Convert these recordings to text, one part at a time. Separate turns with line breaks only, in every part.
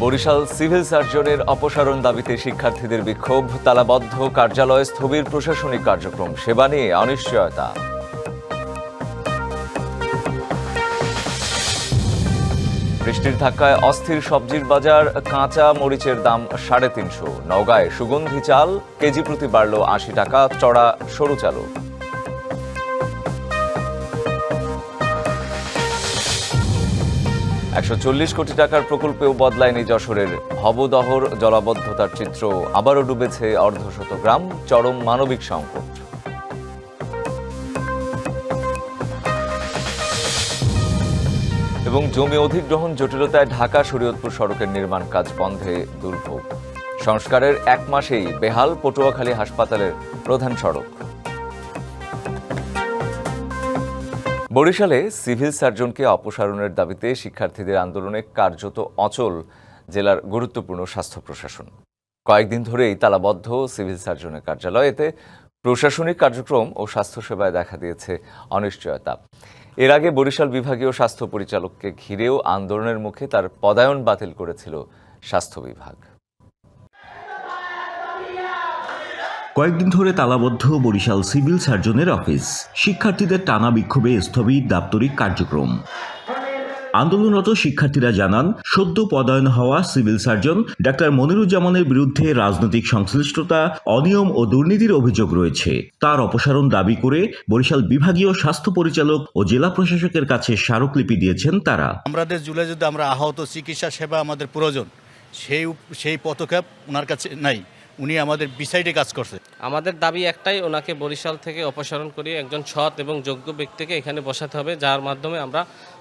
Barishal civil সার্জনের অপসারণ দাবিতে শিক্ষার্থীদের বিক্ষোভ, তালাবদ্ধ কার্যালয়ে স্থবির প্রশাসনিক কার্যক্রম, সেবা নিয়ে অনিশ্চয়তা। বৃষ্টির ধাক্কায় অস্থির সবজির বাজার, কাঁচা মরিচের দাম 350। নওগাঁয় সুগন্ধি চাল কেজি প্রতি বাড়ল 80 টাকা, চড়া সরু চালও। 140 কোটি টাকার প্রকল্পেও বদলায়নি যশোরের ভবদহর জলাবদ্ধতার চিত্র, আবারও ডুবেছে অর্ধশত গ্রাম, চরম মানবিক সংকট। এবং জমি অধিগ্রহণ জটিলতায় ঢাকা শরীয়তপুর সড়কের নির্মাণ কাজ বন্ধে দুর্ভোগ। সংস্কারের 1 মাসেই বেহাল পটুয়াখালী হাসপাতালের প্রধান সড়ক। বরিশালে সিভিল সার্জনকে অপসারণের দাবিতে শিক্ষার্থীদের আন্দোলনে কার্যত অচল জেলার গুরুত্বপূর্ণ স্বাস্থ্য প্রশাসন। কয়েকদিন ধরেই তালাবদ্ধ সিভিল সার্জনের কার্যালয়, এতে প্রশাসনিক কার্যক্রম ও স্বাস্থ্যসেবায় দেখা দিয়েছে অনিশ্চয়তা। এর আগে বরিশাল বিভাগীয় স্বাস্থ্য পরিচালককে ঘিরেও আন্দোলনের মুখে তার পদায়ন বাতিল করেছিল স্বাস্থ্য বিভাগ।
কয়েকদিন ধরে তালাবদ্ধ বরিশাল সিভিল সার্জনের অফিস, শিক্ষার্থীদের টানা বিক্ষোভে স্থবির দাপ্তরিক কার্যক্রম। আন্দোলনরত শিক্ষার্থীরা জানান, সদ্য পদায়ন হওয়া সিভিল সার্জন ডাক্তার মনিরুজ্জামানের বিরুদ্ধে রাজনৈতিক সংশ্লিষ্টতা, অনিয়ম ও দুর্নীতির অভিযোগ রয়েছে। তার অপসারণ দাবি করে বরিশাল বিভাগীয় স্বাস্থ্য পরিচালক ও জেলা প্রশাসকের কাছে স্মারকলিপি দিয়েছেন তারা।
আমাদের জুলাই যদি আমরা আহত চিকিৎসা সেবা আমাদের প্রয়োজন, সেই পদক্ষেপ ওনার কাছে নাই। উনি আমাদের বিসাইডে কাজ করছে।
আমাদের দাবি একটাই, ওনাকে বরিশাল থেকে অপসারণ করিয়ে একজন সৎ এবং যোগ্য ব্যক্তিকে এখানে বসাতে হবে, যার মাধ্যমে আমরা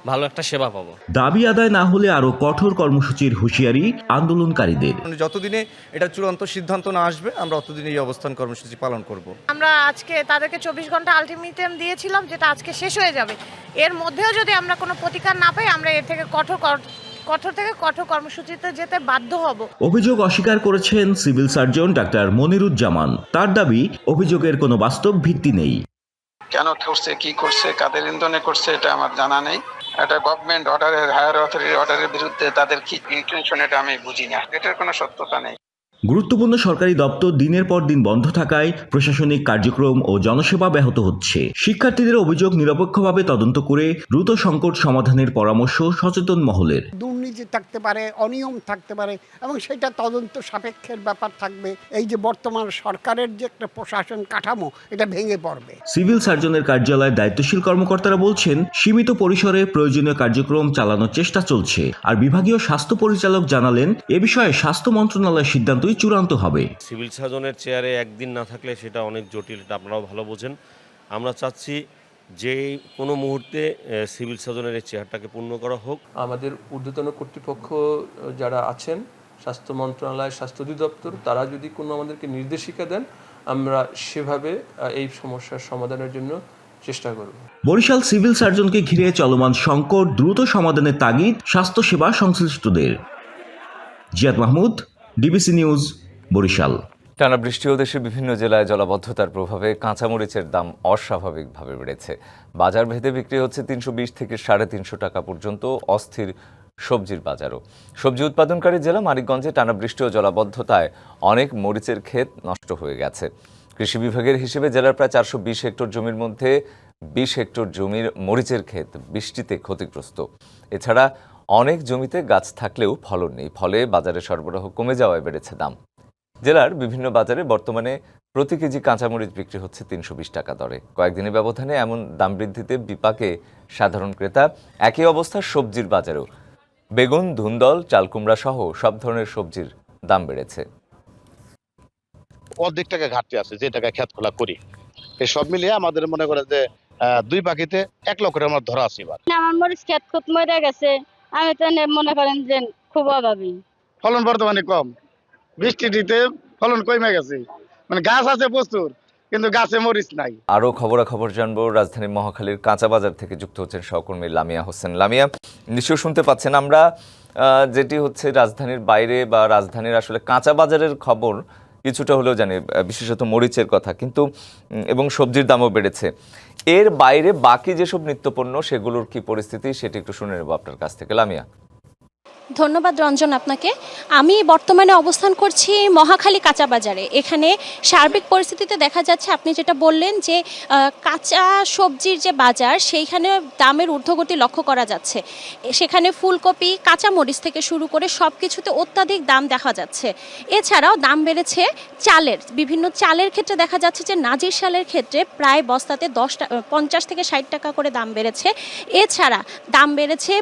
ভালো একটা সেবা পাবো।
দাবি আদায় না হলে আরো কঠোর কর্মসূচির হুঁশিয়ারি আন্দোলনকারীদের।
যতদিনে এটা চূড়ান্ত সিদ্ধান্ত না আসবে, আমরা ততদিন এই অবস্থান কর্মসূচি পালন করব।
আমরা আজকে তাদেরকে 24 ঘন্টা আলটিমেটাম দিয়েছিলাম, যেটা আজকে শেষ হয়ে যাবে। এর মধ্যেও যদি আমরা কোনো প্রতিকার না পাই, আমরা এর থেকে কঠোর কর্মসূচিতে যেতে বাধ্য হব।
অভিযোগ অস্বীকার করেছেন সিভিল সার্জন ডাক্তার মনিরুজ্জামান। তার দাবি, অভিযোগের কোনো বাস্তব ভিত্তি নেই।
কেন করছে, কি করছে, কাদের ইন্ধনে করছে, এটা আমার জানা নেই। এটা গভর্নমেন্ট অর্ডারের, হায়ার অথরিটি অর্ডারের বিরুদ্ধে তাদের কি ইন্টেনশন, এটা আমি বুঝি না। এটার কোনো সত্যতা নেই।
গুরুত্বপূর্ণ সরকারি দপ্তর দিনের পর দিন বন্ধ থাকায় প্রশাসনিক কার্যক্রম ও জনসেবা ব্যাহত হচ্ছে। শিক্ষার্থীদের অভিযোগ নিরপেক্ষভাবে তদন্ত করে দ্রুত সংকট সমাধানের পরামর্শ সচেতন মহলের।
দুর্নীতি থাকতে পারে, অনিয়ম থাকতে পারে, এবং সেটা তদন্ত সাপেক্ষের ব্যাপার থাকবে। এই যে বর্তমান সরকারের যে একটা প্রশাসন কাঠামো, এটা ভেঙে পড়বে।
সিভিল সার্জনের কার্যালয়ে দায়িত্বশীল কর্মকর্তারা বলছেন, সীমিত পরিসরে প্রয়োজনীয় কার্যক্রম চালানোর চেষ্টা চলছে। আর বিভাগীয় স্বাস্থ্য পরিচালক জানালেন, এ বিষয়ে স্বাস্থ্য মন্ত্রণালয়ের সিদ্ধান্ত চূড়ান্ত হবে।
সিভিল সার্জনের চেয়ারে একদিন না থাকলে সেটা অনেক জটিল, এটা আপনারাও ভালো বোঝেন। আমরা চাচ্ছি যে কোনো মুহূর্তে সিভিল সার্জনের এই চেয়ারটাকে পূর্ণ করা হোক।
আমাদের ঊর্ধ্বতন কর্তৃপক্ষ যারা আছেন, স্বাস্থ্য মন্ত্রণালয়, স্বাস্থ্য অধিদপ্তর, তারা যদি কোনো আমাদেরকে নির্দেশিকা দেন, আমরা সেভাবে এই সমস্যার সমাধানের জন্য চেষ্টা করব।
বরিশাল সিভিল সার্জনকে ঘিরে চলমান সংকট দ্রুত সমাধানের তাগিদ স্বাস্থ্যসেবা সংশ্লিষ্টদের। Ziad Mahmud, DBC news, Barishal.
টানা বৃষ্টি ও দেশের বিভিন্ন জেলায় জলাবদ্ধতার প্রভাবে কাঁচামরিচের দাম অস্বাভাবিকভাবে বেড়েছে। বাজার ভেদে বিক্রি হচ্ছে 320 থেকে 350 টাকা পর্যন্ত। অস্থির সবজির বাজারও। সবজি উৎপাদনকারী জেলা মানিকগঞ্জে টানা বৃষ্টি ও জলাবদ্ধতায় অনেক মরিচের ক্ষেত নষ্ট হয়ে গেছে। কৃষি বিভাগের হিসেবে জেলার প্রায় 420 হেক্টর জমির মধ্যে 20 হেক্টর জমির মরিচের ক্ষেত বৃষ্টিতে ক্ষতিগ্রস্ত। এছাড়া অনেক জমিতে গাছ থাকলেও ফলন নেই, ফলে বাজারে সরবরাহ কমে যাওয়ায় বেড়েছে দাম। জেলার বিভিন্ন বাজারে বর্তমানে প্রতি কেজি কাঁচামরিচ বিক্রি হচ্ছে 320 টাকা দরে। কয়েকদিনের ব্যবধানে এমন দাম বৃদ্ধিতে বিপাকে সাধারণ ক্রেতা। একই অবস্থা সবজির বাজারেও। বেগুন, ধুন্দল, চালকুমড়া সহ সব ধরনের সবজির দাম বেড়েছে।
অর্ধেক টাকা ঘাটতি আছে, যে টাকা খেত খোলা করি। এই সব মিলিয়ে আমাদের মনে করে যে 2 পাখিতে 1 লক্ষের আমার ধরা আছে।
আমার মরিচ খেত খুব মরে গেছে, আমি তো মনে করেন যে খুব অভাবী।
ফলন বর্তমানে কম, বৃষ্টিতে ফলন কমে গেছে। মানে গাছ আছে প্রচুর, কিন্তু গাছে মরিচ নাই।
আরো খবরাখবর জানবো। রাজধানী মহাখালীর কাঁচা বাজার থেকে যুক্ত হচ্ছেন সহকর্মী লামিয়া হোসেন। লামিয়া, নিশ্চয় শুনতে পাচ্ছেন আমরা যেটি হচ্ছে রাজধানীর বাইরে বা রাজধানীর আসলে কাঁচা বাজারের খবর কিছুটা হলেও জানি, বিশেষত মরিচের কথা, কিন্তু এবং সবজির দামও বেড়েছে। এর বাইরে বাকি যেসব নিত্যপণ্য, সেগুলোর কি পরিস্থিতি, সেটি একটু শুনে নেব আপনার কাছ থেকে। লামিয়া।
ধন্যবাদ রঞ্জন আপনাকে। আমি বর্তমানে অবস্থান করছি মহাখালী কাঁচা বাজারে। এখানে সার্বিক পরিস্থিতিতে দেখা যাচ্ছে আপনি যেটা বললেন যে কাঁচা সবজির যে বাজার সেইখানে দামের ঊর্ধ্বগতি লক্ষ্য করা যাচ্ছে। সেখানে ফুলকপি, কাঁচামরিচ থেকে শুরু করে সব কিছুতে অত্যাধিক দাম দেখা যাচ্ছে। এছাড়াও দাম বেড়েছে চালের, বিভিন্ন চালের ক্ষেত্রে দেখা যাচ্ছে যে নাজির শালের ক্ষেত্রে প্রায় বস্তাতে 50 থেকে 60 টাকা করে দাম বেড়েছে। এছাড়া দাম বেড়েছে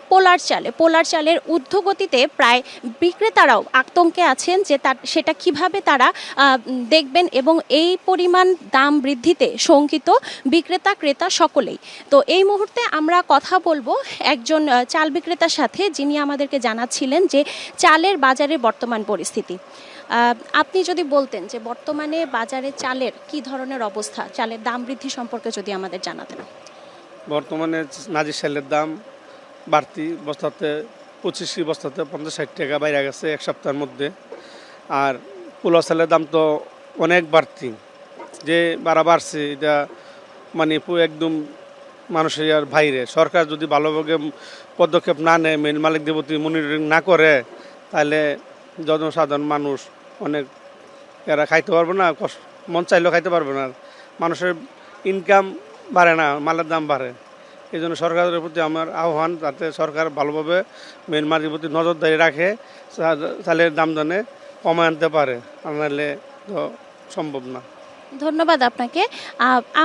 পোলার চালের ঊর্ধ্বগতিতে প্রায় বিক্রেতারাও আতঙ্কে আছেন যে সেটা কিভাবে তারা দেখবেন, এবং এই পরিমাণ দাম বৃদ্ধিতে শঙ্কিত বিক্রেতা ক্রেতা সকলেই। তো এই মুহূর্তে আমরা কথা বলবো একজন চাল বিক্রেতার সাথে, যিনি আমাদেরকে জানাচ্ছিলেন যে চালের বাজারের বর্তমান পরিস্থিতি। আপনি যদি বলতেন যে বর্তমানে বাজারে চালের কি ধরনের অবস্থা, চালের দাম বৃদ্ধি সম্পর্কে যদি আমাদের জানাতেন।
বর্তমানে নাজির শালের দাম বাড়তি, বস্তাতে 25 বস্তাতে 50-60 টাকা বাইরে গেছে এক সপ্তাহের মধ্যে। আর পোলাও চালের দাম তো অনেক বাড়তি, যে বাড়ছে এটা মানে একদম মানুষের আর বাইরে। সরকার যদি ভালোভাবে পদক্ষেপ না নেয়, মেন মালিকদের প্রতি মনিটরিং না করে, তাহলে জনসাধারণ মানুষ অনেক এরা খাইতে পারবে না, মন চাইলেও খাইতে পারবে না। মানুষের ইনকাম বাড়ে না, মালের দাম বাড়ে। এই জন্য সরকারের প্রতি আমার আহ্বান, যাতে সরকার ভালোভাবে মেন মালিকের প্রতি নজরদারি রাখে, চালের দাম জানে কমে আনতে পারে, নাহলে তো সম্ভব না।
ধন্যবাদ আপনাকে।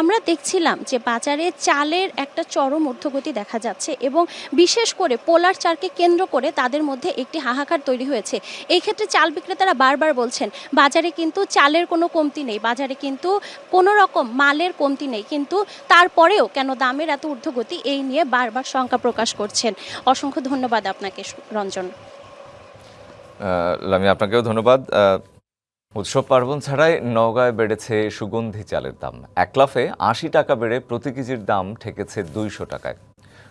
আমরা দেখছিলাম যে বাজারে চালের একটা চরম ঊর্ধ্বগতি দেখা যাচ্ছে, এবং বিশেষ করে পোলার চালকে কেন্দ্র করে তাদের মধ্যে একটি হাহাকার তৈরি হয়েছে। এই ক্ষেত্রে চাল বিক্রেতারা বারবার বলছেন বাজারে কিন্তু চালের কোনো কমতি নেই, বাজারে কিন্তু কোনো রকম মালের কমতি নেই, কিন্তু তারপরেও কেন দামের এত ঊর্ধ্বগতি, এই নিয়ে বারবার শঙ্কা প্রকাশ করছেন। অসংখ্য ধন্যবাদ আপনাকে রঞ্জন।
লামি, আপনাকেও ধন্যবাদ। উৎসব পার্বণ ছাড়াই নওগাঁয় বেড়েছে সুগন্ধি চালের দাম। এক লাফে 80 টাকা বেড়ে প্রতি কেজির দাম ঠেকেছে 200 টাকায়।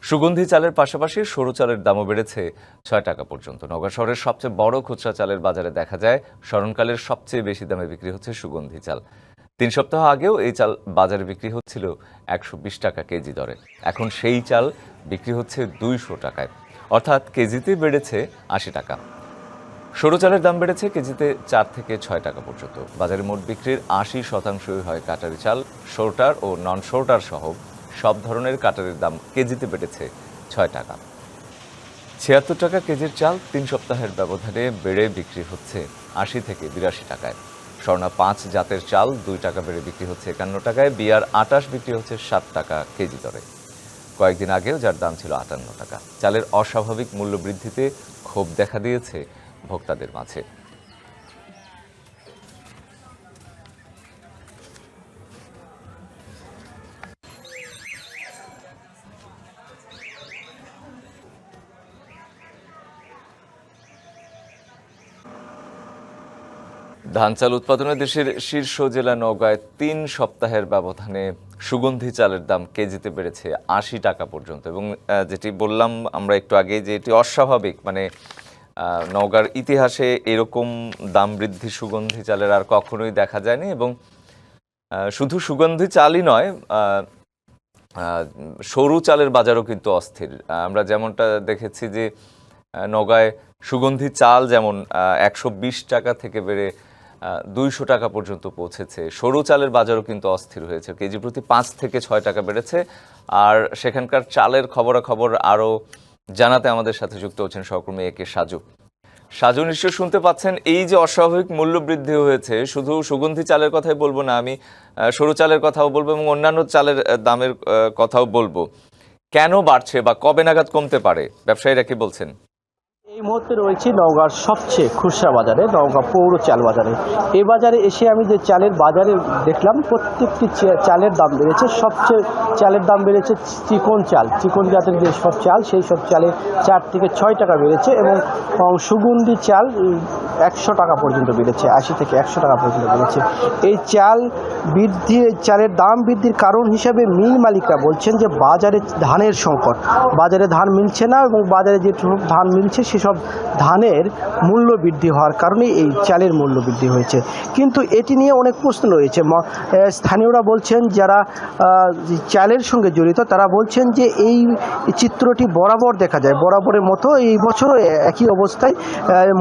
সুগন্ধি চালের পাশাপাশি সরু চালের দামও বেড়েছে 6 টাকা পর্যন্ত। নওগাঁ শহরের সবচেয়ে বড় খুচরা চালের বাজারে দেখা যায় স্মরণকালের সবচেয়ে বেশি দামে বিক্রি হচ্ছে সুগন্ধি চাল। 3 সপ্তাহ আগেও এই চাল বাজারে বিক্রি হচ্ছিল 120 টাকা কেজি দরে। এখন সেই চাল বিক্রি হচ্ছে 200 টাকায়, অর্থাৎ কেজিতে বেড়েছে 80 টাকা। সরু চালের দাম বেড়েছে কেজিতে 4 থেকে 6 টাকা পর্যন্ত। বাজারে মোট বিক্রির 80% হয় কাটারি চাল। শোরটার ও নন শোরটার সহ সব ধরনের কাটারির দাম কেজিতে বেড়েছে 6 টাকা। 76 টাকা কেজির চাল 3 সপ্তাহের ব্যবধানে বেড়ে বিক্রি হচ্ছে 80 থেকে 82 টাকায়। স্বর্ণা 5 জাতের চাল 2 টাকা বেড়ে বিক্রি হচ্ছে 51 টাকায়। বিয়ার 28 বিক্রি হচ্ছে 7 টাকা কেজি দরে। কয়েকদিন আগেও যার দাম ছিল 58 টাকা। চালের অস্বাভাবিক মূল্য বৃদ্ধিতে ক্ষোভ দেখা দিয়েছে ভোক্তাদের মাঝে। ধান চাল উৎপাদনে দেশের শীর্ষ জেলা নওগাঁয় 3 সপ্তাহের ব্যবধানে সুগন্ধি চালের দাম কেজিতে বেড়েছে 80 টাকা পর্যন্ত। এবং যেটি বললাম আমরা একটু আগে, যে এটি অস্বাভাবিক, মানে নওগাঁর ইতিহাসে এরকম দাম বৃদ্ধি সুগন্ধি চালের আর কখনোই দেখা যায়নি। এবং শুধু সুগন্ধি চালই নয়, সরু চালের বাজারও কিন্তু অস্থির। আমরা যেমনটা দেখেছি যে নওগাঁয় সুগন্ধি চাল যেমন 120 টাকা থেকে বেড়ে 200 টাকা পর্যন্ত পৌঁছেছে। সরু চালের বাজারও কিন্তু অস্থির হয়েছে, কেজি প্রতি 5 থেকে 6 টাকা বেড়েছে। আর সেখানকার চালের খবরাখবর আরও জানাতে আমাদের সাথে যুক্ত হচ্ছেন সহকর্মী একে সাজু। সাজু, নিশ্চয় শুনতে পাচ্ছেন এই যে অস্বাভাবিক মূল্য বৃদ্ধি হয়েছে। শুধু সুগন্ধি চালের কথাই বলবো না, আমি সরু চালের কথাও বলবো এবং অন্যান্য চালের দামের কথাও বলবো। কেন বাড়ছে বা কবে নাগাদ কমতে পারে, ব্যবসায়ীরা কি বলছেন?
এই মুহূর্তে রয়েছে নওগাঁর সবচেয়ে খুচরা বাজারে, নওগাঁ পৌর চাল বাজারে। এই বাজারে এসে আমি যে চালের বাজারে দেখলাম, প্রত্যেকটি চালের দাম বেড়েছে। সবচেয়ে চালের দাম বেড়েছে চিকন চাল, চিকন জাতের যে সব চাল, সেই সব চালে 4 থেকে 6 টাকা বেড়েছে। এবং সুগন্ধি চাল 100 টাকা পর্যন্ত বেড়েছে, 80 থেকে 100 টাকা পর্যন্ত বেড়েছে। এই চাল বৃদ্ধি, চালের দাম বৃদ্ধির কারণ হিসাবে মিল মালিকরা বলছেন যে বাজারে ধানের সংকট, বাজারে ধান মিলছে না, এবং বাজারে যে ধান মিলছে সে সব ধানের মূল্য বৃদ্ধি হওয়ার কারণে এই চালের মূল্য বৃদ্ধি হয়েছে। কিন্তু এটি নিয়ে অনেক প্রশ্ন রয়েছে। স্থানীয়রা বলছেন, যারা চালের সঙ্গে জড়িত তারা বলছেন যে এই চিত্রটি বরাবর দেখা যায়, বরাবরের মতো এই বছরও একই অবস্থায়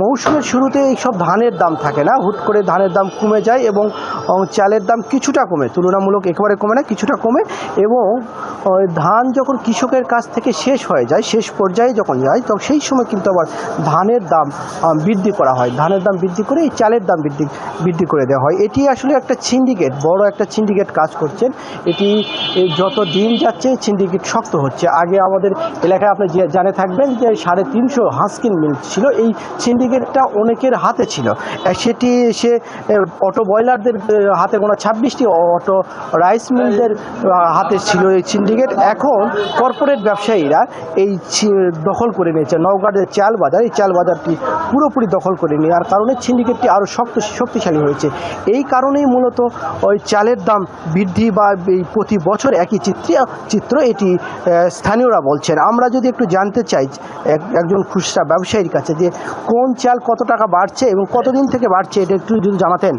মৌসুমের শুরুতে এই সব ধানের দাম থাকে না, হুট করে ধানের দাম কমে যায় এবং চালের দাম কিছুটা কমে, তুলনামূলক একেবারে কমে না, কিছুটা কমে, এবং ধান যখন কৃষকের কাছ থেকে শেষ হয়ে যায়, শেষ পর্যায়ে যখন যায়, তখন সেই সময় কিন্তু আবার ধানের দাম বৃদ্ধি করা হয়। ধানের দাম বৃদ্ধি করে এই চালের দাম বৃদ্ধি করে দেওয়া হয়। এটি আসলে একটা সিন্ডিকেট, বড় একটা সিন্ডিকেট কাজ করছেন। এটি যত দিন যাচ্ছে সিন্ডিকেট শক্ত হচ্ছে। আগে আমাদের এলাকায় আপনি জানে থাকবেন যে 350 হাস্কিন মিল ছিল, এই সিন্ডিকেটটা অনেকের হাতে ছিল। সেটি সে অটো বয়লারদের হাতে গোনা 26টি অটো রাইস মিলদের হাতে ছিল এই সিন্ডিকেট। এখন কর্পোরেট ব্যবসায়ীরা এই দখল করে নিয়েছে নওগাঁর চাল বাজার, এই চাল বাজারটি পুরোপুরি দখল করে নেওয়ার কারণে সিন্ডিকেটটি আরও শক্তিশালী হয়েছে। এই কারণেই মূলত ওই চালের দাম বৃদ্ধি বা এই প্রতি বছর একই চিত্র এটি স্থানীয়রা বলছেন। আমরা যদি একটু জানতে চাই একজন খুচরা ব্যবসায়ীর কাছে যে কোন চাল কত টাকা বাড়ছে এবং কতদিন থেকে বাড়ছে, এটা একটু যদি জানাতেন।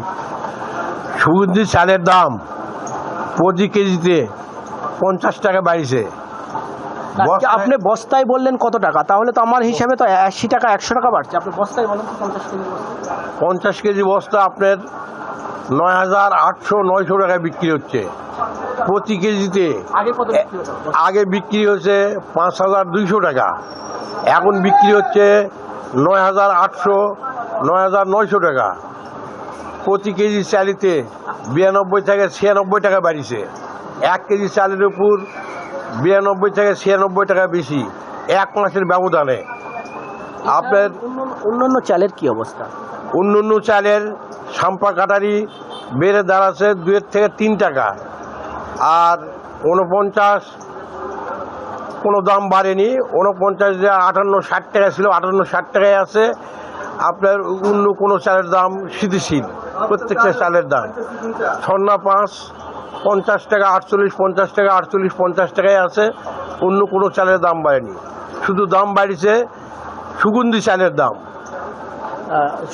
সুগন্ধি চালের দাম প্রতি কেজিতে 50 টাকা বাড়িছে।
আপনি বস্তায় বললেন কত টাকা, তাহলে তো আমার হিসাবে তো 80 টাকা 100 টাকা বাড়ছে। আপনি বস্তায় বলেন
50 কেজি বস্তা আপনার 9,800-900 টাকায় বিক্রি হচ্ছে প্রতি কেজিতে। আগে বিক্রি হচ্ছে 5,200 টাকা, এখন বিক্রি হচ্ছে 9,800-9,900 টাকা। প্রতি কেজি চালিতে 92 থেকে 96 টাকা বাড়িছে। 1 কেজি চালের উপর 92 থেকে 96 টাকা বেশি 1 মাসের ব্যবধানে। আপনার
অন্যান্য চালের কি অবস্থা?
অন্যান্য চালের সাম্পা কাটারি বেড়ে দাঁড়াচ্ছে 2 থেকে 3 টাকা, আর 49 কোনো দাম বাড়েনি। 49 যে 58-60 টাকা ছিল, 58-60 টাকায় আছে। আপনার অন্য কোনো চালের দাম স্থিতিশীল, প্রত্যেকটা চালের দাম। ছন্না 5 50 টাকা, 48-50 টাকা, 48-50 টাকায় আছে। অন্য কোনো চালের দাম বাড়েনি, শুধু দাম বাড়িছে সুগন্ধি চালের দাম।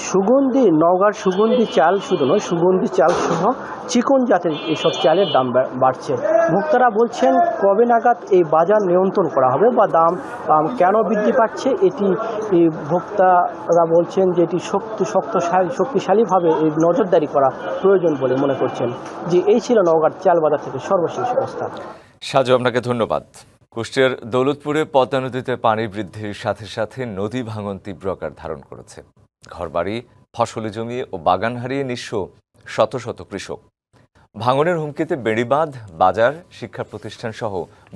সুগন্ধি, নওগাঁর সুগন্ধি চাল শুধু নয়, সুগন্ধি চাল সহ চিকন জাতের এইসব চালের দাম বাড়ছে। ভোক্তারা বলছেন কবে নাগাদ এই বাজার নিয়ন্ত্রণ করা হবে বা দাম কেন বৃদ্ধি পাচ্ছে, এটি ভোক্তারা বলছেন যে এটি শক্তিশালীভাবে এই নজরদারি করা প্রয়োজন বলে মনে করছেন। যে এই ছিল নওগাঁর চাল বাজার থেকে সর্বশেষ অবস্থা।
সাজু, আপনাকে ধন্যবাদ। কুষ্টিয়ার দৌলতপুরে পদ্মা নদীতে পানি বৃদ্ধির সাথে সাথে নদী ভাঙন তীব্র আকার ধারণ করেছে। ঘরবাড়ি, ফসলি জমি ও বাগান হারিয়ে নিঃস্ব শত শত কৃষক। ভাঙনের হুমকিতে বেড়িবাঁধ, বাজার, শিক্ষা প্রতিষ্ঠান সহ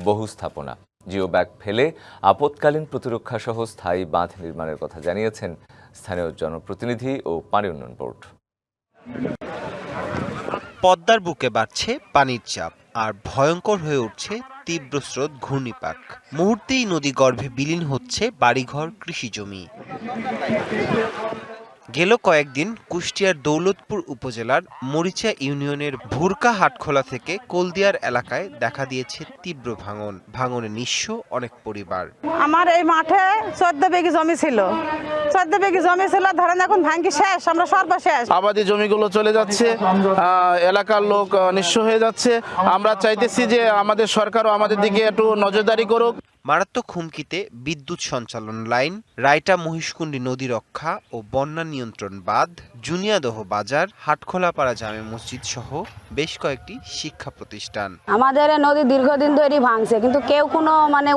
বহু স্থাপনা। জিও ব্যাগ ফেলে আপৎকালীন প্রতিরক্ষা সহ স্থায়ী বাঁধ নির্মাণের কথা জানিয়েছেন স্থানীয় জনপ্রতিনিধি ও পানি উন্নয়ন বোর্ড।
পদ্মার বুকে বাড়ছে পানির চাপ আর ভয়ঙ্কর হয়ে উঠছে তীব্র স্রোত ঘূর্ণিপাক। মুহূর্তেই নদী গর্ভে বিলীন হচ্ছে বাড়িঘর, কৃষিজমি। গেল কয়েকদিন কুষ্টিয়ার দৌলতপুর উপজেলার মরিচা ইউনিয়নের ভুরকা হাটখোলা থেকে কোলদিয়ার এলাকায় দেখা দিয়েছে তীব্র ভাঙনে নিঃস্ব অনেক পরিবার।
আমার এই মাঠে 14 বিঘি জমি ছিল, 14 বিঘি জমি ছিল, ধরেন এখন ভাঙ্গি শেষ, আমরা সর্বশেষ।
আবাদি জমিগুলো চলে যাচ্ছে, এলাকার লোক নিঃস্ব হয়ে যাচ্ছে। আমরা চাইতেছি যে আমাদের সরকারও আমাদের দিকে একটু নজরদারি করুক।
মারাত্মক হুমকিতে বিদ্যুৎ সঞ্চালন লাইন, রায়টা মহিষকুণ্ডী নদী রক্ষা ও বন্যা নিয়ন্ত্রণ বাঁধ, জুনিয়াদহ বাজার, হাটখোলাপাড়া জামে মসজিদ সহ বেশ কয়েকটি শিক্ষা প্রতিষ্ঠান।
আমাদের নদী দীর্ঘদিন ধরে ভাঙছে, কিন্তু কেউ কোনো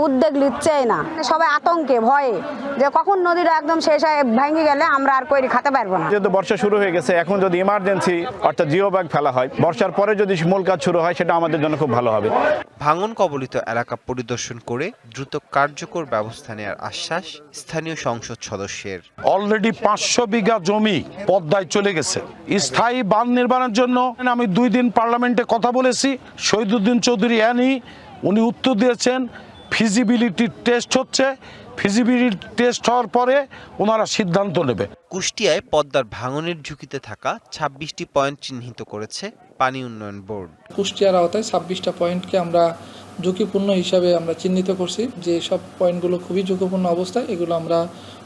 উদ্যোগ নিচ্ছেই না। সবাই আতঙ্কে ভয়ে যে কখন নদীটা একদম শেষ হয়ে ভেঙে গেলে আমরা আর কই খাতে পারবো না।
যেহেতু বর্ষা শুরু হয়ে গেছে, এখন যদি ইমার্জেন্সি অর্থাৎ জিও ব্যাগ ফেলা হয়, বর্ষার পরে যদি মূল কাজ শুরু হয়, সেটা আমাদের জন্য খুব ভালো হবে।
ভাঙন কবলিত এলাকা পরিদর্শন করে দ্রুত কার্যকর ব্যবস্থা নেওয়ার আশ্বাস স্থানীয় সংসদ সদস্যের।
অলরেডি 500 বিঘা জমি পদ্মায় চলে গেছে। স্থায়ী বাঁধ নির্মাণের জন্য আমি 2 দিন পার্লামেন্টে কথা বলেছি। শহীদুদ্দিন চৌধুরী উনি উত্তর দিয়েছেন ফিজিবিলিটি টেস্ট হচ্ছে, ফিজিবিলিটি টেস্ট হওয়ার পরে ওনারা সিদ্ধান্ত নেবে।
কুষ্টিয়ায় পদ্মার ভাঙনের ঝুঁকিতে থাকা 26টি পয়েন্ট চিহ্নিত করেছে পানি উন্নয়ন বোর্ড।
কুষ্টিয়ার আওতায় 26টা পয়েন্টকে আমরা ঝুঁকিপূর্ণ হিসাবে আমরা চিহ্নিত করছি, যে সব পয়েন্টগুলো খুবই ঝুঁকিপূর্ণ অবস্থায়, এগুলো আমরা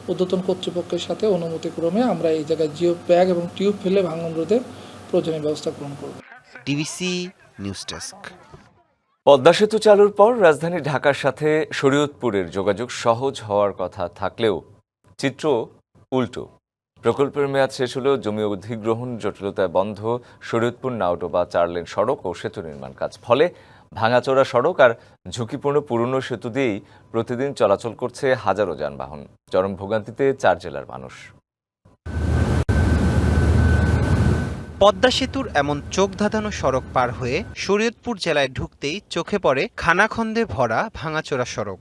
ঊর্ধ্বতন কর্তৃপক্ষের সাথে অনুমতিক্রমে আমরা এই জায়গায় জিও ব্যাগ এবং টিউব ফেলে ভাঙন রোধে প্রয়োজনীয় ব্যবস্থা গ্রহণ করব।
DBC news desk.
পদ্মা সেতু চালুর পর রাজধানী ঢাকার সাথে শরীয়তপুরের যোগাযোগ সহজ হওয়ার কথা থাকলেও চিত্র উল্টো। প্রকল্পের মেয়াদ শেষ হলেও জমি অধিগ্রহণ জটিলতায় বন্ধ শরীয়তপুর নাওডোবা 4 লেন সড়ক ও সেতু নির্মাণ কাজ। ফলে ভাঙাচোরা সড়ক আর ঝুঁকিপূর্ণ পুরনো সেতু দিয়েই প্রতিদিন চলাচল করছে হাজারো যানবাহন। চরম ভোগান্তিতে 4 জেলার মানুষ।
পদ্মা সেতুর এমন চোখ ধাঁধানো সড়ক পার হয়ে শরীয়তপুর জেলায় ঢুকতেই চোখে পড়ে খানাখন্দে ভরা ভাঙাচোরা সড়ক।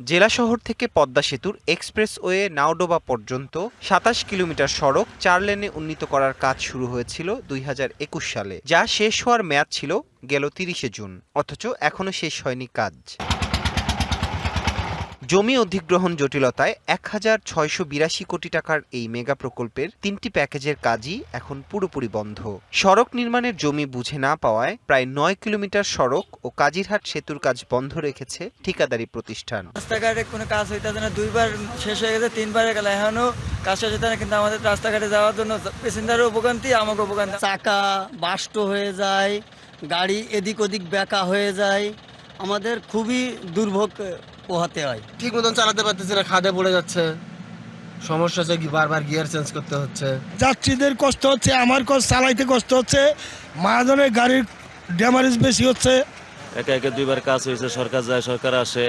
জেলা শহর থেকে পদ্মা সেতুর এক্সপ্রেসওয়ে নাওডোবা পর্যন্ত 27 কিলোমিটার সড়ক 4 লেনে উন্নীত করার কাজ শুরু হয়েছিল 2021 সালে, যা শেষ হওয়ার মেয়াদ ছিল গেল 30 জুন। অথচ এখনো শেষ হয়নি কাজ। জমি অধিগ্রহণ জটিলতায় 1682 কোটি টাকার এই মেগা প্রকল্পের 3টি প্যাকেজের কাজই এখন পুরোপুরি বন্ধ। সড়ক নির্মাণের জমি বুঝে না পাওয়ায় প্রায় 9 কিলোমিটার সড়ক ও কাজিরহাট সেতুর কাজ বন্ধ রেখেছে ঠিকাদারি প্রতিষ্ঠান।
রাস্তাঘাটে কোনো কাজ হইতেছে না, 2বার শেষ হয়ে গেছে, 3বারে গেল, এখনো কাজ শেষ হইতে না। কিন্তু আমাদের রাস্তাঘাটে যাওয়ার জন্য প্যাসেঞ্জারের উপকান্তি, আমাকে উপকান্তি।
চাকা বাষ্ট হয়ে যায়, গাড়ি এদিক ওদিক বেঁকা হয়ে যায়, আমাদের খুবই দুর্ভোগ পোহাতে হয়।
ঠিক মতন চালাতে পারতেছে না, খাদে পড়ে যাচ্ছে, সমস্যা হচ্ছে, বারবার গিয়ার চেঞ্জ করতে হচ্ছে।
যাত্রীদের কষ্ট হচ্ছে, আমার কষ্ট চালাইতে কষ্ট হচ্ছে, মহাজনের গাড়ির ড্যামেজ বেশি হচ্ছে।
একে একে 2বার কাজ হয়েছে, সরকার যায়, সরকার আসে,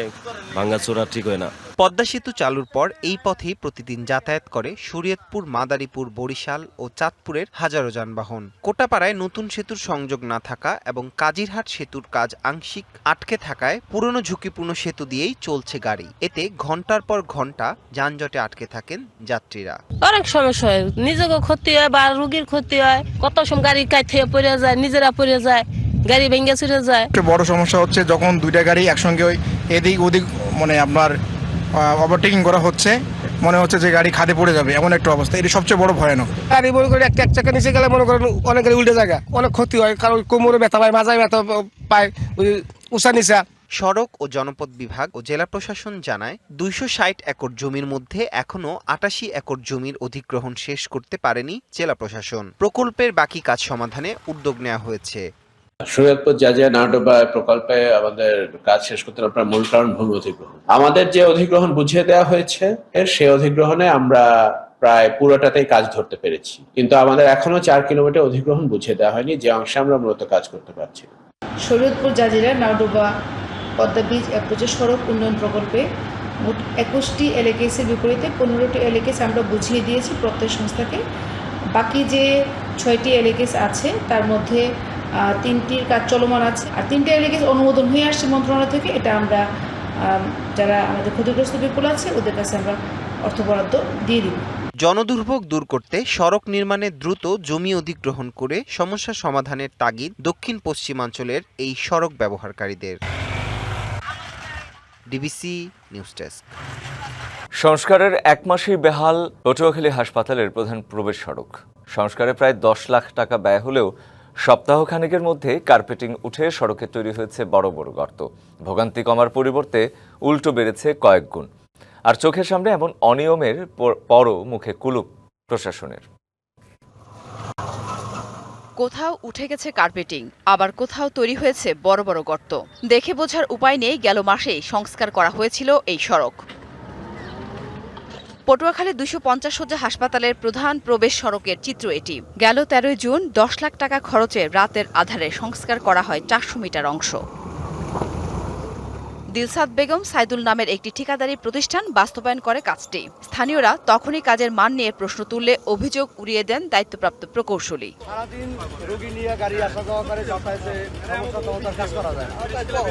ভাঙাচোরা ঠিক হয় না।
পদ্মা সেতু চালুর পর এই পথেই প্রতিদিন যাতায়াত করে শরীয়তপুর, মাদারীপুর, বরিশাল ও চাঁদপুরের হাজারো যানবাহন। কোটাপাড়ায় নতুন সেতুর সংযোগ না থাকা এবং কাজিরহাট সেতুর কাজ আংশিক আটকে থাকায় পুরনো ঝুঁকিপূর্ণ সেতু দিয়েই চলছে গাড়ি। এতে ঘন্টার পর ঘন্টা যানজটে আটকে থাকেন যাত্রীরা।
অনেক সমস্যা হয়, নিজেকে ক্ষতি হয় বা রোগীর ক্ষতি হয়। কত সময় গাড়ি কাইতে পড়ে যায়, নিজেরা পড়ে যায়, গাড়ি ভেঙে চুরে যায়।
বড় সমস্যা হচ্ছে যখন 2টা গাড়ি একসঙ্গে এদিক ওদিক মানে আপনার ওভারটেকিং করা হচ্ছে, মনে হচ্ছে যে গাড়ি খাদে পড়ে যাবে, এমন একটা অবস্থা। এটি সবচেয়ে বড় ভয়ানক।
গাড়ি মনে করে এক চাকা নিচে গেলে মনে করেন অনেক গাড়ি উল্টে জায়গা, অনেক ক্ষতি হয়, কারণ কোমরে ব্যথা পায়, মাজায় ব্যথা পায়, উঁচা নিচা।
সড়ক ও জনপথ বিভাগ ও জেলা প্রশাসন জানায় 260 একর জমির মধ্যে এখনো 88 একর জমির অধিগ্রহণ শেষ করতে পারেনি জেলা প্রশাসন। প্রকল্পের বাকি কাজ সমাধানে উদ্যোগ নেওয়া হয়েছে।
শরীয়তপুর জাজিয়া নাওডোবা প্রকল্পে আমাদের কাজ শেষ করতে আপনার মূল কারণ ভূমি অধিগ্রহণ। আমাদের যে অধিগ্রহণ বুঝিয়ে দেওয়া হয়েছে সেই অধিগ্রহণে আমরা প্রায় পুরোটাতেই কাজ ধরতে পেরেছি, কিন্তু আমাদের এখনো 4 কিলোমিটার অধিগ্রহণ বুঝিয়ে দেওয়া হয়নি, যে অংশে আমরা মূলত কাজ করতে পারছি।
শরীয়তপুর জাজিরা নাওডোবা পদ্মা ব্রিজ অ্যাপ্রোচের সড়ক উন্নয়ন প্রকল্পে মোট 21টি এলএকেএসের বিপরীতে 15টি এলএকেএস আমরা বুঝিয়ে দিয়েছি প্রত্যেক সংস্থাকে। বাকি যে 6টি এলএকেএস আছে তার মধ্যে 3টির কাজ চলমান আছে, আর 3টি এলএকেএস অনুমোদন হয়ে আসছে মন্ত্রণালয় থেকে। এটা আমরা যারা আমাদের ক্ষতিগ্রস্ত বিপুল আছে ওদের কাছে আমরা অর্থ বরাদ্দ দিয়ে দিব।
জনদুর্ভোগ দূর করতে সড়ক নির্মাণে দ্রুত জমি অধিগ্রহণ করে সমস্যা সমাধানের তাগিদ দক্ষিণ পশ্চিমাঞ্চলের এই সড়ক ব্যবহারকারীদের। DBC news desk.
সংস্কারের 1 মাসেই বেহাল পটুয়াখালী হাসপাতালের প্রধান প্রবেশ সড়ক। সংস্কারে প্রায় 10 লাখ টাকা ব্যয় হলেও সপ্তাহখানেকের মধ্যে কার্পেটিং উঠে সড়কে তৈরি হয়েছে বড় বড় গর্ত। ভোগান্তি কমার পরিবর্তে উল্টো বেড়েছে কয়েক গুণ। আর চোখের সামনে এমন অনিয়মের পরও মুখে কুলুপ প্রশাসনের।
কোথাও উঠে গেছে কার্পেটিং, আবার কোথাও তৈরি হয়েছে বড় বড় গর্ত। দেখে বোঝার উপায় নেই গেল মাসেই সংস্কার করা হয়েছিল এই সড়ক। পটুয়াখালী 250 শয্যা হাসপাতালের প্রধান প্রবেশ সড়কের চিত্র এটি। গেল 13 জুন 10 লাখ টাকা খরচে রাতের আধারে সংস্কার করা হয় 400 মিটার অংশ। দিলসাদ বেগম সাইদুল নামের একটি ঠিকাদারি প্রতিষ্ঠান বাস্তবায়ন করে কাজটি। স্থানীয়রা তখনই কাজের মান নিয়ে প্রশ্ন তুললে অভিযোগ উড়িয়ে দেন দায়িত্বপ্রাপ্ত প্রকৌশলী।
সারাদিন রোগী নিয়ে গাড়ি আসা যাওয়া করে, যাতায়াতে সমস্যা কাজ করা যায়,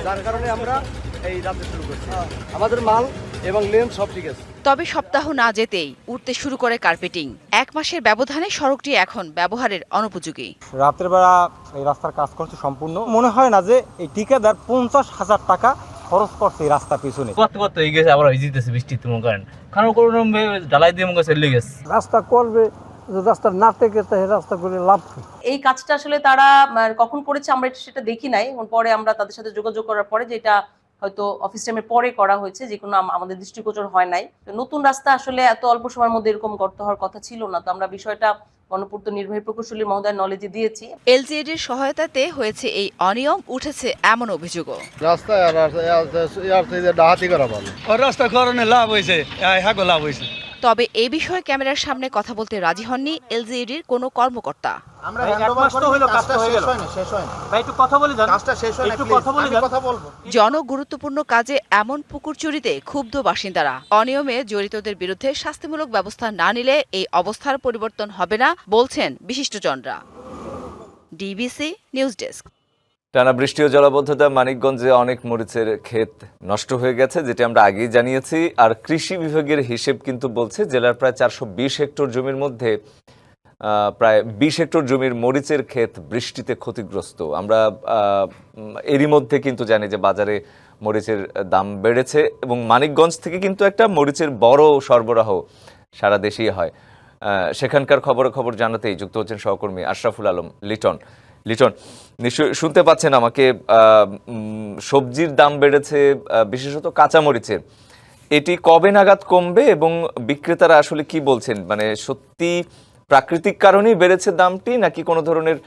যার কারণে আমরা এই রাতে শুরু করছি। আমাদের মাল এবং লেন্স সব ঠিক আছে।
তবে সপ্তাহ না যেতেই উঠতে শুরু করে কার্পেটিং। 1 মাসের ব্যবধানে সড়কটি এখন ব্যবহারের অনুপযোগী।
রাতের বেলা এই রাস্তার কাজ করছে সম্পূর্ণ, মনে হয় না যে এই ঠিকাদার 50,000 টাকা খরচ করছে এই রাস্তা পিছনে।
কত এই গেছে, আবার ভিজিতেছে বৃষ্টিতে মনে করেন, কারণ কোনো ঢালাই দিয়ে মনে চলে গেছে।
রাস্তা করবে, রাস্তা না থেকে রাস্তা করে লাভ।
এই কাজটা আসলে তারা কখন করেছে আমরা সেটা দেখি নাই, পরে আমরা তাদের সাথে যোগাযোগ করার পরে যেটা
হয়তো অফিস টাইমের পরে করা হয়েছে, যে কোনো আমাদের দৃষ্টিগোচর হয় নাই। তো নতুন রাস্তা আসলে এত অল্প সময়ের মধ্যে এরকম গর্ত হওয়ার কথা ছিল না। তো আমরা বিষয়টা গণপূর্ত নির্বাহী প্রকৌশলী মহোদয় নলেজে দিয়েছি।
এলজিইডির সহায়তাতে হয়েছে এই অনিয়ম, উঠেছে এমন অভিযোগও।
রাস্তায় ডাহাতি করা ভালো,
রাস্তা কারণে লাভ হয়েছে, লাভ হয়েছে।
তবে এ বিষয়ে ক্যামেরার সামনে কথা বলতে রাজি হননি এলজিইডির কোনো কর্মকর্তা। জনগুরুত্বপূর্ণ কাজে এমন পুকুর চুরিতে ক্ষুব্ধ বাসিন্দারা। অনিয়মে জড়িতদের বিরুদ্ধে শাস্তিমূলক ব্যবস্থা না নিলে এই অবস্থার পরিবর্তন হবে না বলছেন বিশিষ্টজনরা। DBC news desk.
টানা বৃষ্টি ও জলাবদ্ধতা মানিকগঞ্জে অনেক মরিচের ক্ষেত নষ্ট হয়ে গেছে, যেটি আমরা আগেই জানিয়েছি। আর কৃষি বিভাগের হিসেব কিন্তু বলছে জেলার প্রায় 420 হেক্টর জমির মধ্যে প্রায় 20 হেক্টর জমির মরিচের ক্ষেত বৃষ্টিতে ক্ষতিগ্রস্ত। আমরা এরই মধ্যে কিন্তু জানি যে বাজারে মরিচের দাম বেড়েছে এবং মানিকগঞ্জ থেকে কিন্তু একটা মরিচের বড় সরবরাহ সারা দেশেই হয়। সেখানকার খবর জানাতেই যুক্ত হচ্ছেন সহকর্মী আশরাফুল আলম লিটন। নিশ্চয়ই শুনতে পাচ্ছেন আমাকে। সবজির দাম বেড়েছে, বিশেষত কাঁচামরিচের। এটি কবে নাগাদ কমবে এবং বিক্রেতারা আসলে কি বলছেন? মানে সত্যি প্রাকৃতিক কারণেই বেড়েছে দামটি, নাকি কোনো ধরনের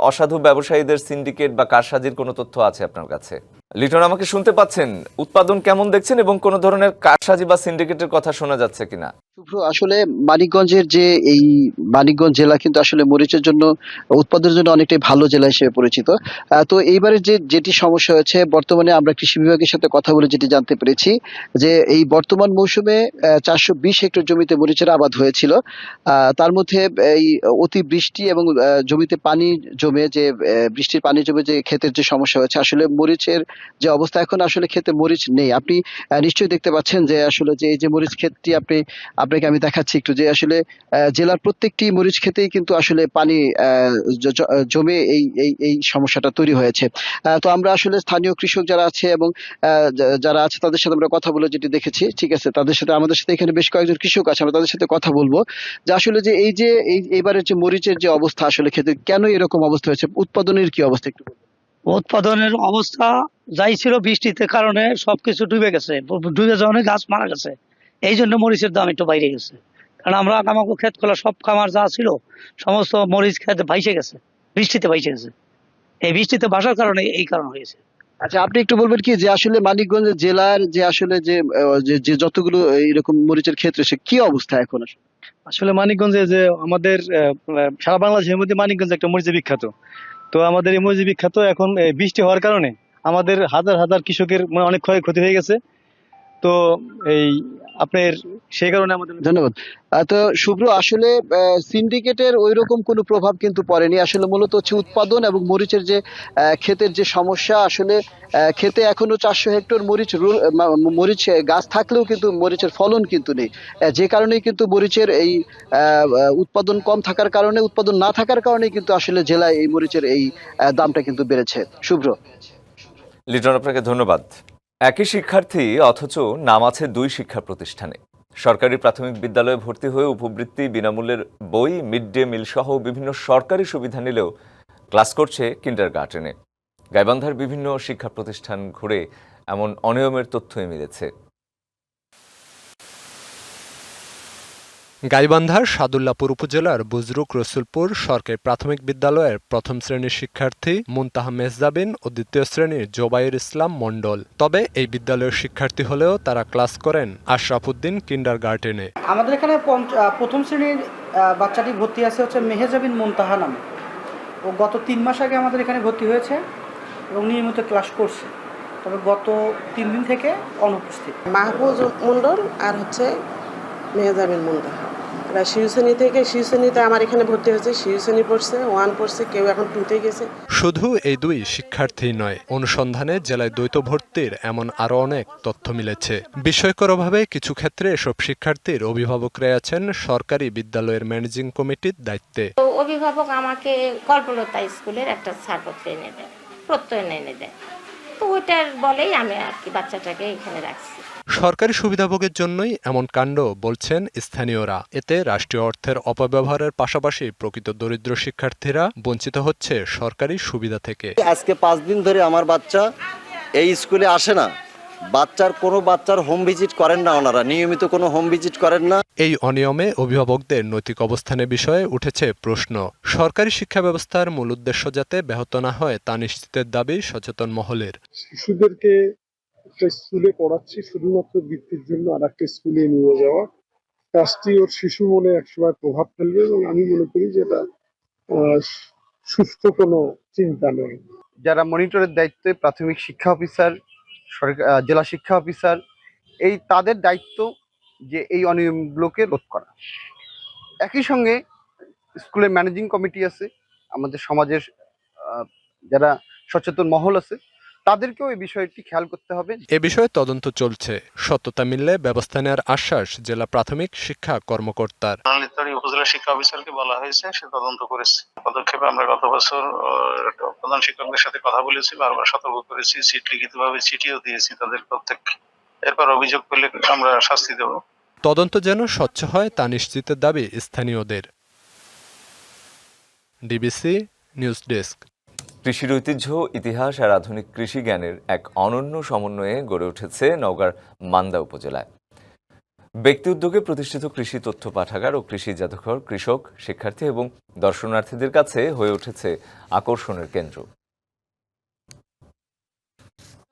অসাধু ব্যবসায়ীদের সিন্ডিকেট বা কারসাজির কোনো তথ্য আছে আপনার কাছে? লিটন, আমাকে শুনতে পাচ্ছেন? উৎপাদন কেমন দেখছেন এবং কোনো ধরনের কারসাজি বা সিন্ডিকেটের কথা শোনা যাচ্ছে কিনা?
আসলে মানিকগঞ্জের যে এই মানিকগঞ্জ জেলা কিন্তু আসলে মরিচের জন্য উৎপাদনের জন্য অনেকটাই ভালো জেলা হিসেবে পরিচিত। তো এইবারে যেটি সমস্যা হয়েছে, বর্তমানে আমরা কৃষি বিভাগের সাথে কথা বলে যেটি জানতে পেরেছি যে এই বর্তমান মৌসুমে 420 হেক্টর জমিতে মরিচের আবাদ হয়েছিল। তার মধ্যে এই অতি বৃষ্টি এবং জমিতে পানি জমে যে বৃষ্টির পানি জমে যে ক্ষেতের যে সমস্যা হয়েছে, আসলে মরিচের যে অবস্থা এখন আসলে ক্ষেতে মরিচ নেই। আপনি নিশ্চয়ই দেখতে পাচ্ছেন যে আসলে যে এই যে মরিচ ক্ষেতটি আপনাকে আমি দেখাচ্ছি একটু, যে আসলে জেলার প্রত্যেকটি মরিচ ক্ষেতেই কিন্তু আসলে পানি জমে এই সমস্যাটা তৈরি হয়েছে। তো আমরা আসলে স্থানীয় কৃষক যারা আছে এবং যারা আছে তাদের সাথে আমরা কথা বলে যেটি দেখেছি, ঠিক আছে, আমাদের সাথে এখানে বেশ কয়েকজন কৃষক আছে, আমরা তাদের সাথে কথা বলবো যে আসলে যে এইবারের যে মরিচের যে অবস্থা আসলে ক্ষেতে কেন এরকম অবস্থা হয়েছে, উৎপাদনের কি অবস্থা একটু?
উৎপাদনের অবস্থা যাই ছিল, বৃষ্টিতে কারণে সবকিছু ডুবে গেছে, ডুবে যাওয়ার গাছ মারা গেছে। এই জন্য মরিচের দাম একটু বাইরে গেছে, কারণ আমরা আমাকে ক্ষেত খোলা সব খামার যা ছিল সমস্ত মরিচ খেতে ভাইসে গেছে, বৃষ্টিতে ভাইসে গেছে। এই বৃষ্টিতে ভাসার কারণে এই কারণ হয়েছে।
আচ্ছা, আপনি একটু বলবেন কি যে আসলে মানিকগঞ্জ জেলার যে আসলে যে যতগুলো এরকম মরিচের ক্ষেত রয়েছে কি অবস্থা এখন?
আসলে মানিকগঞ্জে যে আমাদের সারা বাংলাদেশের মধ্যে মানিকগঞ্জ একটা মরিচে বিখ্যাত। তো আমাদের এই মরিচ বিখ্যাত, এখন বৃষ্টি হওয়ার কারণে আমাদের হাজার হাজার কৃষকের অনেক ক্ষয়ক্ষতি হয়ে গেছে। তো এই আপনার সেই কারণে আমাদের
ধন্যবাদ। তো শুভ্র, আসলে সিন্ডিকেটের ওই রকম কোনো প্রভাব কিন্তু পড়েনি। আসলে মূলত হচ্ছে উৎপাদন এবং মরিচের যে ক্ষেতের যে সমস্যা, আসলে ক্ষেতে এখনো 400 হেক্টর মরিচ গাছ থাকলেও কিন্তু মরিচের ফলন কিন্তু নেই, যে কারণে কিন্তু মরিচের এই উৎপাদন কম থাকার কারণে, উৎপাদন না থাকার কারণে কিন্তু আসলে জেলায় এই মরিচের এই দামটা কিন্তু বেড়েছে। শুভ্র।
লিটন, আপনাকে ধন্যবাদ। একই শিক্ষার্থী অথচ নাম আছে 2 শিক্ষা প্রতিষ্ঠানে। সরকারি প্রাথমিক বিদ্যালয়ে ভর্তি হয়ে উপবৃত্তি, বিনামূল্যের বই, মিড ডে মিল সহ বিভিন্ন সরকারি সুবিধা নিলেও ক্লাস করছে কিন্ডারগার্টেনে। গাইবান্ধার বিভিন্ন শিক্ষা প্রতিষ্ঠান ঘুরে এমন অনিয়মের তথ্যই মিলেছে।
গাইবান্ধার সাদুল্লাপুর উপজেলার বুজরুক রসুলপুর সরকারি প্রাথমিক বিদ্যালয়ের প্রথম শ্রেণীর শিক্ষার্থী মুনতাহা মেহজাবিন ও দ্বিতীয় শ্রেণীর জোবাইর ইসলাম মণ্ডল। তবে এই বিদ্যালয়ের শিক্ষার্থী হলেও তারা ক্লাস করেন আশরাফুদ্দিন কিন্ডারগার্টেনে।
আমাদের এখানে প্রথম শ্রেণীর বাচ্চাটি ভর্তি আছে হচ্ছে মেহজাবিন মুনতাহা নামে। ও গত 3 মাস আগে আমাদের এখানে ভর্তি হয়েছে এবং নিয়মিত ক্লাস করছে, তবে গত 3 দিন থেকে অনুপস্থিত।
মাহফুজ মণ্ডল আর হচ্ছে মেহজাবিন মুনতাহা, এরা শিশুশ্রেণী থেকে, শিশুশ্রেণীতে আমার এখানে ভর্তি হয়েছে, শিশুশ্রেণী পড়ছে, 1 পড়ছে, কেউ এখন 2-তে গেছে।
শুধু এই 2 শিক্ষার্থী নয়, অনুসন্ধানে জেলায় দ্বৈত ভর্তির এমন আরো অনেক তথ্য মিলেছে। বিস্ময়করভাবে কিছু ক্ষেত্রে এসব শিক্ষার্থীর অভিভাবকরা আছেন সরকারি বিদ্যালয়ের ম্যানেজিং কমিটির দায়িত্বে।
অভিভাবক আমাকে কল্পলতা স্কুলের একটা ছাড়পত্র এনে দেয়, প্রত্যয় এনে দেয়, তো ওইটার বলেই আমি আর কি বাচ্চাটাকে এখানে রাখছি।
সরকারি সুবিধাভোগের জন্যই এমন কাণ্ড বলছেন স্থানীয়রা। এতে রাষ্ট্রীয় অর্থের অপব্যবহারের পাশাপাশি প্রকৃত দরিদ্র শিক্ষার্থীরা বঞ্চিত হচ্ছে সরকারি সুবিধা থেকে।
আজকে 5 দিন ধরে আমার বাচ্চা এই স্কুলে আসে না, কোনো বাচ্চার হোম ভিজিট করেন না, ওনারা নিয়মিত কোনো হোম ভিজিট করেন না।
এই অনিয়মে অভিভাবকদের নৈতিক অবস্থানের বিষয়ে উঠেছে প্রশ্ন। সরকারি শিক্ষা ব্যবস্থার মূল উদ্দেশ্য যাতে ব্যাহত না হয় তা নিশ্চিতের দাবি সচেতন মহলের।
শিশুদেরকে একটা স্কুলে পড়াচ্ছি শুধুমাত্র বৃত্তির জন্য আর একটা স্কুলে নিয়ে যাওয়া কাজটি ওর শিশু মনে একসময় প্রভাব ফেলবে, এবং আমি মনে করি যে এটা সুস্থ কোনো চিন্তা নয়।
যারা মনিটরের দায়িত্বে প্রাথমিক শিক্ষা অফিসার, জেলা শিক্ষা অফিসার, তাদের দায়িত্ব যে এই অনিয়মগুলোকে রোধ করা। একই সঙ্গে স্কুলের ম্যানেজিং কমিটি আছে, আমাদের সমাজের যারা সচেতন মহল আছে, তাদেরকেও এই বিষয়টি খেয়াল করতে হবে।
এ বিষয়ে তদন্ত চলছে, সত্যতা মিললে ব্যবস্থা নেওয়ার আশ্বাস জেলা প্রাথমিক শিক্ষা কর্মকর্তার।
উপজেলা শিক্ষা অফিসারকে বলা হয়েছে, সে তদন্ত করেছে। পদক্ষেপে আমরা গত বছর প্রধান শিক্ষকদের সাথে কথা বলেছি, বারবার সতর্ক করেছি, লিখিতভাবে চিঠিও দিয়েছি তাদের প্রত্যেককে। এরপর অভিযোগ পেলে আমরা শাস্তি দেব।
তদন্ত যেন স্বচ্ছ হয় তা নিশ্চিতের দাবি স্থানীয়দের। DBC news desk.
কৃষির ঐতিহ্য, ইতিহাস আর আধুনিক কৃষি জ্ঞানের এক অনন্য সমন্বয়ে গড়ে উঠেছে নওগাঁর মান্দা উপজেলায়। ব্যক্তি উদ্যোগে প্রতিষ্ঠিত কৃষি তথ্য পাঠাগার ও কৃষি জাদুঘর কৃষক, শিক্ষার্থী এবং দর্শনার্থীদের কাছে হয়ে উঠেছে আকর্ষণের কেন্দ্র।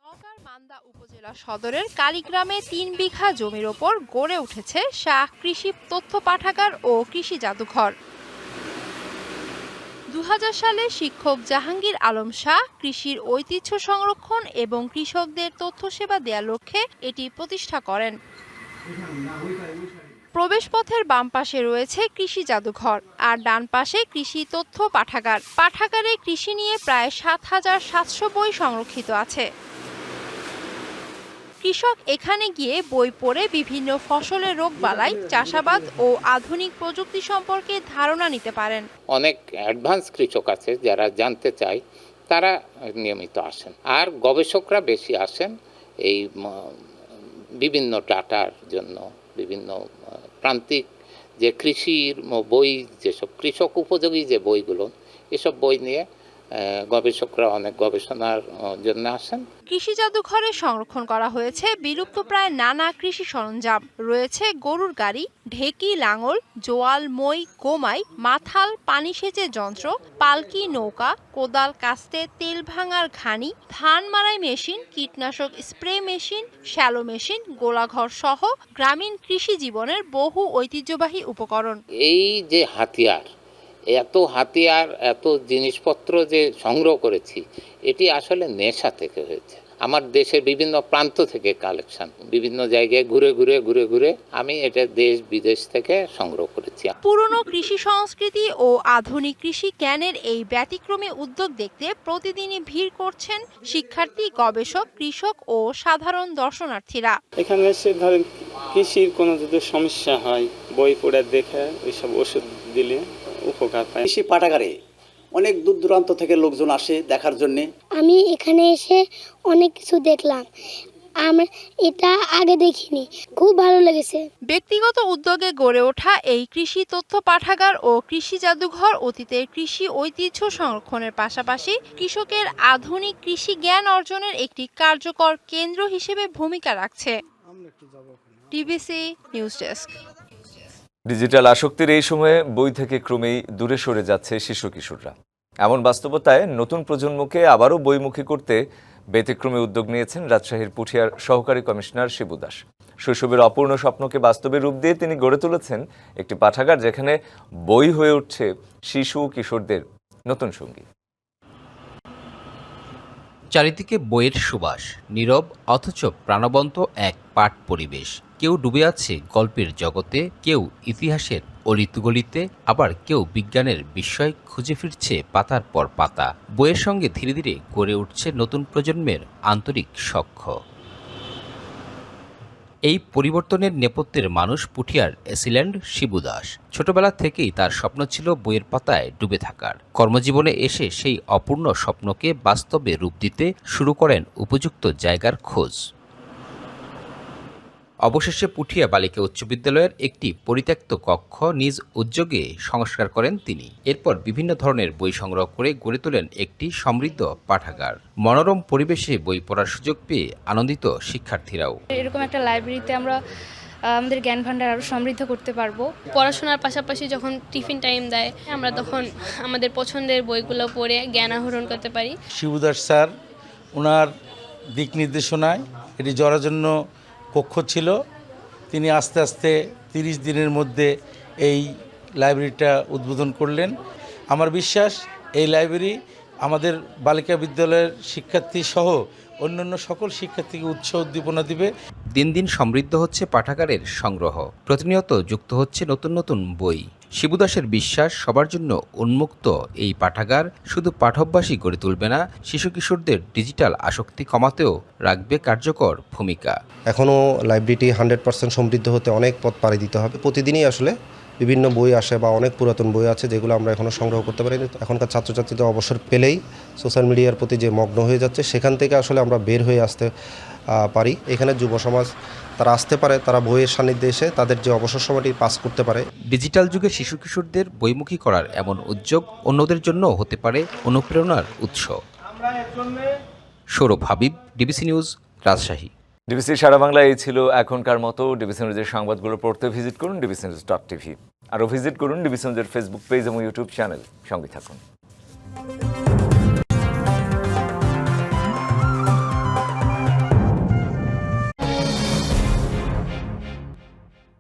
নওগাঁর মান্দা উপজেলা সদরের কালীগ্রামে 3 বিঘা জমির ওপর গড়ে উঠেছে শাহ কৃষি তথ্য পাঠাগার ও কৃষি জাদুঘর। 2000 সালে শিক্ষক জাহাঙ্গীর আলম শাহ কৃষির ঐতিহ্য সংরক্ষণ এবং কৃষকদের তথ্য সেবা দেওয়ার লক্ষ্যে এটি প্রতিষ্ঠা করেন। প্রবেশপথের বাম পাশে রয়েছে কৃষি জাদুঘর আর ডান পাশে কৃষি তথ্য পাঠাগার। পাঠাগারে কৃষি নিয়ে প্রায় 7700 বই সংরক্ষিত আছে। কৃষক এখানে গিয়ে বই পড়ে বিভিন্ন ফসলের রোগবালাই, চাষাবাদ ও আধুনিক প্রযুক্তি সম্পর্কে ধারণা নিতে পারেন।
অনেক অ্যাডভান্স কৃষক আছে যারা জানতে চায়, তারা নিয়মিত আসেন। আর গবেষকরা বেশি আসেন এই বিভিন্ন ডাটার জন্য। বিভিন্ন প্রান্তিক যে কৃষির বই, যেসব কৃষক উপযোগী যে বইগুলো, এসব বই নিয়ে গবেষকরা অনেক গবেষণার জন্য আসেন।
কৃষি জাদুঘরে সংরক্ষণ করা হয়েছে বিলুপ্ত প্রায় নানা কৃষি সরঞ্জাম। রয়েছে গরুর গাড়ি, ঢেকি, লাঙল, জোয়াল, মই, গোমাই, মাথাল, পানি সেচের যন্ত্র, পালকি, নৌকা, কোদাল, কাস্তে, তেল ভাঙার ঘানি, ধান মাড়াই মেশিন, কীটনাশক স্প্রে মেশিন, শ্যালো মেশিন, গোলাঘর সহ গ্রামীণ কৃষি জীবনের বহু ঐতিহ্যবাহী উপকরণ।
এই যে হাতিয়ার, এত জিনিসপত্র যে সংগ্রহ করেছি, এটি আসলে নেশা থেকে হয়েছে। আমার দেশের বিভিন্ন প্রান্ত থেকে কালেকশন, বিভিন্ন জায়গায় ঘুরে ঘুরে আমি এটা দেশ বিদেশ থেকে সংগ্রহ করেছি।
পুরনো কৃষি সংস্কৃতি ও আধুনিক কৃষি জ্ঞানের এই ব্যতিক্রমী উদ্যোগ দেখতে প্রতিদিনই ভিড় করছেন শিক্ষার্থী, গবেষক, কৃষক ও সাধারণ দর্শনার্থীরা।
এখানে এসে ধরেন কৃষির কোনো যদি সমস্যা হয়, বই পড়ে দেখে ওইসব ওষুধ দিলে উপকার পায়।
কৃষি পাঠাগারে অনেক দূর দূরান্ত থেকে লোকজন আসে দেখার জন্য।
আমি এখানে এসে অনেক কিছু দেখলাম, এটা আগে দেখিনি, খুব ভালো লেগেছে।
ব্যক্তিগত উদ্যোগে গড়ে ওঠা এই কৃষি তথ্য পাঠাগার ও কৃষি জাদুঘর অতীতের কৃষি ঐতিহ্য সংরক্ষণের পাশাপাশি কৃষকের আধুনিক কৃষি জ্ঞান অর্জনের একটি কার্যকর কেন্দ্র হিসেবে ভূমিকা রাখছে। DBC news desk.
ডিজিটাল আসক্তির এই সময়ে বই থেকে ক্রমেই দূরে সরে যাচ্ছে শিশু কিশোররা। এমন বাস্তবতায় নতুন প্রজন্মকে আবারও বইমুখী করতে ব্যতিক্রমী উদ্যোগ নিয়েছেন রাজশাহীর পুঠিয়ার সহকারী কমিশনার শিবু দাস। শৈশবের অপূর্ণ স্বপ্নকে বাস্তবে রূপ দিয়ে তিনি গড়ে তুলেছেন একটি পাঠাগার, যেখানে বই হয়ে উঠছে শিশু কিশোরদের নতুন সঙ্গী।
চারিদিকে বইয়ের সুবাস, নীরব অথচ প্রাণবন্ত এক পাঠ পরিবেশ। কেউ ডুবে আছে গল্পের জগতে, কেউ ইতিহাসের অলিতগলিতে, আবার কেউ বিজ্ঞানের বিস্ময় খুঁজে ফিরছে পাতার পর পাতা। বইয়ের সঙ্গে ধীরে ধীরে গড়ে উঠছে নতুন প্রজন্মের আন্তরিক সখ্য। এই পরিবর্তনের নেপথ্যের মানুষ পুঠিয়ার এসিল্যান্ড শিবু দাস। ছোটবেলা থেকেই তার স্বপ্ন ছিল বইয়ের পাতায় ডুবে থাকার। কর্মজীবনে এসে সেই অপূর্ণ স্বপ্নকে বাস্তবে রূপ দিতে শুরু করেন উপযুক্ত জায়গার খোঁজ। অবশেষে পুঠিয়া বালিকা উচ্চ বিদ্যালয়ের একটি পরিত্যক্ত কক্ষ নিজ উদ্যোগে সংস্কার করেন তিনি। এরপর বিভিন্ন ধরনের বই সংগ্রহ করে গড়ে তোলেন একটি সমৃদ্ধ পাঠাগার। মনোরম পরিবেশে বই পড়ার সুযোগ পেয়ে আনন্দিত শিক্ষার্থীরাও।
এরকম একটা লাইব্রেরিতে আমরা আমাদের জ্ঞান ভান্ডার আরও সমৃদ্ধ করতে পারবো। পড়াশোনার পাশাপাশি যখন টিফিন টাইম দেয় আমরা তখন আমাদের পছন্দের বইগুলো পড়ে জ্ঞান আহরণ করতে পারি।
শিবুদাস স্যার ওনার দিক নির্দেশনায় এটি জরাজন্য কক্ষ ছিল, তিনি আস্তে আস্তে 30 দিনের মধ্যে এই লাইব্রেরিটা উদ্বোধন করলেন। আমার বিশ্বাস এই লাইব্রেরি আমাদের বালিকা বিদ্যালয়ের শিক্ষার্থী সহ অন্যান্য সকল শিক্ষার্থীকে উৎসাহ উদ্দীপনা দিবে।
দিন দিন সমৃদ্ধ হচ্ছে পাঠাগারের সংগ্রহ, প্রতিনিয়ত যুক্ত হচ্ছে নতুন নতুন বই। শিবুদাসের বিশ্বাস সবার জন্য উন্মুক্ত এই পাঠাগার শুধু পাঠ্যাভ্যাসই গড়ে তুলবে না, শিশু কিশোরদের ডিজিটাল আসক্তি কমাতেও রাখবে কার্যকর ভূমিকা।
এখনও লাইব্রেরিটি 100% সমৃদ্ধ হতে অনেক পথ পাড়ি দিতে হবে। প্রতিদিনই আসলে বিভিন্ন বই আসে বা অনেক পুরাতন বই আছে যেগুলো আমরা এখনও সংগ্রহ করতে পারিনি। এখনকার ছাত্রছাত্রীদের অবসর পেলেই সোশ্যাল মিডিয়ার প্রতি যে মগ্ন হয়ে যাচ্ছে, সেখান থেকে আসলে আমরা বের হয়ে আসতে পারি। এখানে যুব সমাজ তারা আসতে পারে, তারা বইয়ের সান্নিধ্যে এসে তাদের যে অবসর সময়টি পাস করতে পারে।
ডিজিটাল যুগে শিশু কিশোরদের বইমুখী করার এমন উদ্যোগ অন্যদের জন্য হতে পারে অনুপ্রেরণার উৎস। Saurav Habib, DBC news, Rajshahi.
DBC সারা বাংলা এই ছিল এখনকার মতো। ডিবিসি নিউজের সংবাদগুলো পড়তে ভিজিট করুন dbcnews.tv। আরও ভিজিট করুন ডিবিসি নিউজের ফেসবুক পেজ এবং ইউটিউব চ্যানেল। সঙ্গে থাকুন।